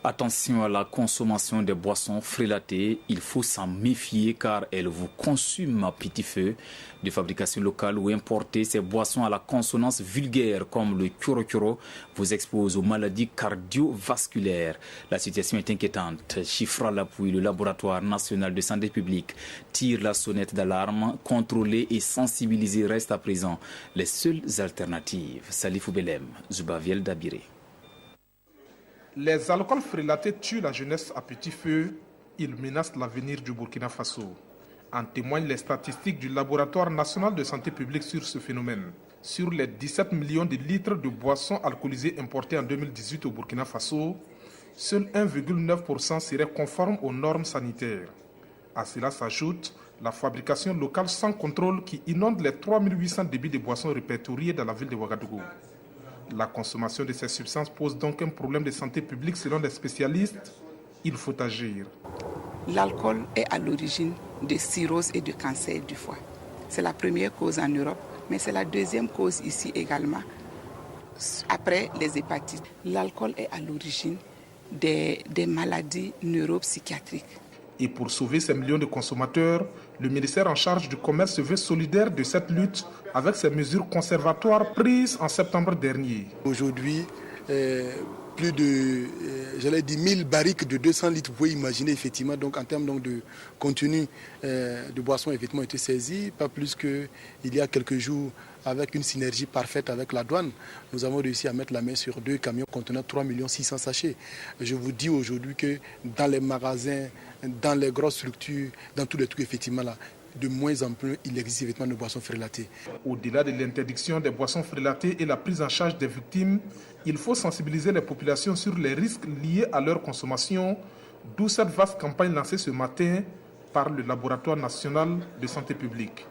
Attention à la consommation des boissons frélatées, il faut s'en méfier car elles vous consument à petit feu. De fabrication locale ou importée, ces boissons à la consonance vulgaire comme le choro vous exposent aux maladies cardiovasculaires. La situation est inquiétante. Chiffre à l'appui, le laboratoire national de santé publique tire la sonnette d'alarme. Contrôler et sensibiliser restent à présent les seules alternatives. Salifou Belem, Zubaviel Dabiré. Les alcools frélatés tuent la jeunesse à petit feu. Ils menacent l'avenir du Burkina Faso. En témoignent les statistiques du laboratoire national de santé publique sur ce phénomène. Sur les 17 millions de litres de boissons alcoolisées importées en 2018 au Burkina Faso, seul 1,9% seraient conformes aux normes sanitaires. À cela s'ajoute la fabrication locale sans contrôle qui inonde les 3800 débits de boissons répertoriés dans la ville de Ouagadougou. La consommation de ces substances pose donc un problème de santé publique selon les spécialistes. Il faut agir. L'alcool est à l'origine de cirrhose et de cancer du foie. C'est la première cause en Europe, mais c'est la deuxième cause ici également, après les hépatites. L'alcool est à l'origine des maladies neuropsychiatriques. Et pour sauver ces millions de consommateurs, le ministère en charge du commerce se veut solidaire de cette lutte avec ces mesures conservatoires prises en septembre dernier. Aujourd'hui, plus de 1000 barriques de 200 litres, vous pouvez imaginer effectivement, donc en termes de contenu de boissons effectivement ont été saisies, pas plus qu'il y a quelques jours avec une synergie parfaite avec la douane. Nous avons réussi à mettre la main sur 2 camions contenant 3 600 000 sachets. Je vous dis aujourd'hui que dans les magasins, dans les grosses structures, dans tous les trucs effectivement là, de moins en plus, il existe effectivement de boissons frélatées. Au-delà de l'interdiction des boissons frélatées et la prise en charge des victimes, il faut sensibiliser les populations sur les risques liés à leur consommation, d'où cette vaste campagne lancée ce matin par le Laboratoire national de santé publique.